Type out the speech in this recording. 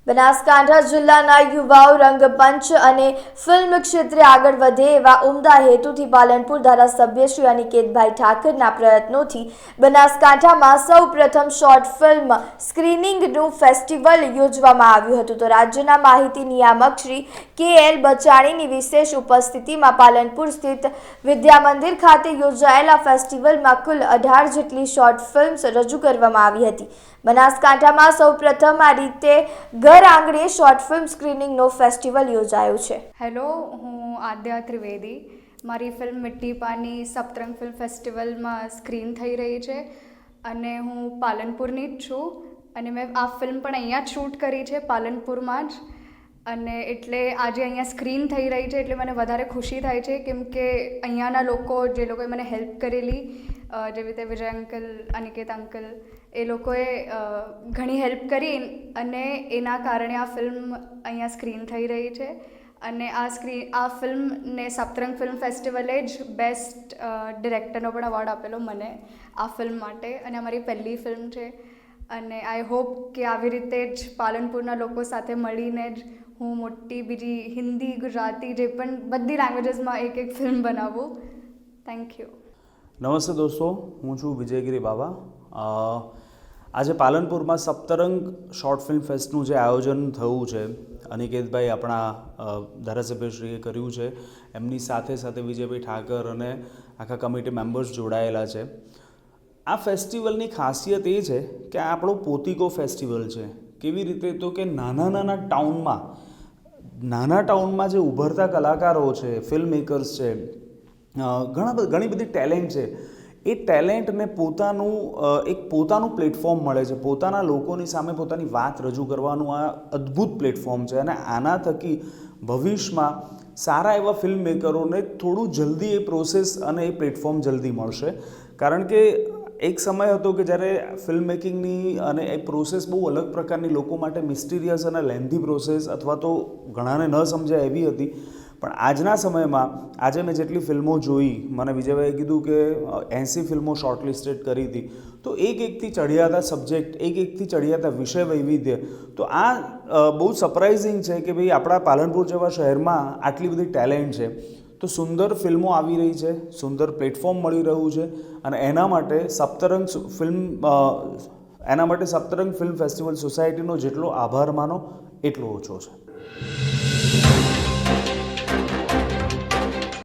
બનાસકાંઠા જિલ્લાના યુવાઓ રંગમંચ અને ફિલ્મ ક્ષેત્રે આગળ વધે એવા ઉમદા હેતુથી પાલનપુર ધારાસભ્ય શ્રી અનિકેતભાઈ ઠાકરના પ્રયત્નોથી બનાસકાંઠામાં સૌ પ્રથમ શોર્ટ ફિલ્મ સ્ક્રીનિંગનું ફેસ્ટિવલ યોજવામાં આવ્યું હતું. તો રાજ્યના માહિતી નિયામક શ્રી કે.એલ. બચાણીની વિશેષ ઉપસ્થિતિમાં પાલનપુર સ્થિત વિદ્યામંદિર ખાતે યોજાયેલા ફેસ્ટિવલમાં કુલ 18 જેટલી શોર્ટ ફિલ્મ્સ રજૂ કરવામાં આવી હતી. બનાસકાંઠામાં સૌ પ્રથમ આ રીતે ઘર આંગણે શોર્ટ ફિલ્મ સ્ક્રીનિંગનો ફેસ્ટિવલ યોજાયો છે. હેલો, હું આદ્યા ત્રિવેદી. મારી ફિલ્મ મિટ્ટી પાની સપ્તરંગ ફિલ્મ ફેસ્ટિવલમાં સ્ક્રીન થઈ રહી છે અને હું પાલનપુરની જ છું અને મેં આ ફિલ્મ પણ અહીંયા જ શૂટ કરી છે, પાલનપુરમાં જ. અને એટલે આજે અહીંયા સ્ક્રીન થઈ રહી છે એટલે મને વધારે ખુશી થાય છે કેમ કે અહીંયાના લોકો, જે લોકોએ મને હેલ્પ કરેલી, જેવી રીતે વિજય અંકલ, અનિકેત અંકલ, એ લોકોએ ઘણી હેલ્પ કરી અને એના કારણે આ ફિલ્મ અહીંયા સ્ક્રીન થઈ રહી છે. અને આ ફિલ્મને સપ્તરંગ ફિલ્મ ફેસ્ટિવલે જ બેસ્ટ ડિરેક્ટરનો પણ એવોર્ડ આપેલો મને આ ફિલ્મ માટે, અને અમારી પહેલી ફિલ્મ છે. અને આઈ હોપ કે આવી રીતે જ પાલનપુરના લોકો સાથે મળીને જ હું મોટી બીજી હિન્દી, ગુજરાતી, જે પણ બધી લેંગ્વેજીસમાં એક ફિલ્મ બનાવું. Thank you. નમસ્તે દોસ્તો, હું છું વિજયગીરી બાબા. આજે પાલનપુરમાં સપ્તરંગ શોર્ટ ફિલ્મ ફેસ્ટનું જે આયોજન થયું છે, અનિકેતભાઈ આપણા ધારાસભ્યશ્રીએ કર્યું છે, એમની સાથે સાથે વિજયભાઈ ઠાકર અને આખા કમિટી મેમ્બર્સ જોડાયેલા છે. આ ફેસ્ટિવલની ખાસિયત એ છે કે આ આપણો પોતિકો ફેસ્ટિવલ છે. કેવી રીતે? તો કે નાના ટાઉનમાં જે ઉભરતા કલાકારો છે, ફિલ્મ મેકર્સ છે, ઘણી બધી ટેલેન્ટ છે, એ ટેલેન્ટને પોતાનું પ્લેટફોર્મ મળે છે. પોતાના લોકોની સામે પોતાની વાત રજૂ કરવાનું આ અદ્ભુત પ્લેટફોર્મ છે. અને આના થકી ભવિષ્યમાં સારા એવા ફિલ્મ મેકરોને થોડું જલ્દી એ પ્રોસેસ અને એ પ્લેટફોર્મ જલ્દી મળશે. કારણ કે એક સમય હતો કે જ્યારે ફિલ્મ મેકિંગની અને એ પ્રોસેસ બહુ અલગ પ્રકારની, લોકો માટે મિસ્ટીરિયસ અને લેન્ધી પ્રોસેસ, અથવા તો ઘણાને ન સમજાય એવી હતી. પણ આજના સમયમાં આજે મેં જેટલી ફિલ્મો જોઈ, મને વિજયભાઈએ કીધું કે 80 ફિલ્મો શોર્ટલિસ્ટેડ કરી હતી. તો એકથી ચઢિયાતા સબ્જેક્ટ, એકથી ચઢિયાતા વિષય વૈવિધ્ય. તો આ બહુ સરપ્રાઇઝિંગ છે કે ભાઈ આપણા પાલનપુર જેવા શહેરમાં આટલી બધી ટેલેન્ટ છે. તો સુંદર ફિલ્મો આવી રહી છે, સુંદર પ્લેટફોર્મ મળી રહ્યું છે, અને એના માટે સપ્તરંગ ફિલ્મ ફેસ્ટિવલ સોસાયટીનો જેટલો આભાર માનો એટલો ઓછો છે.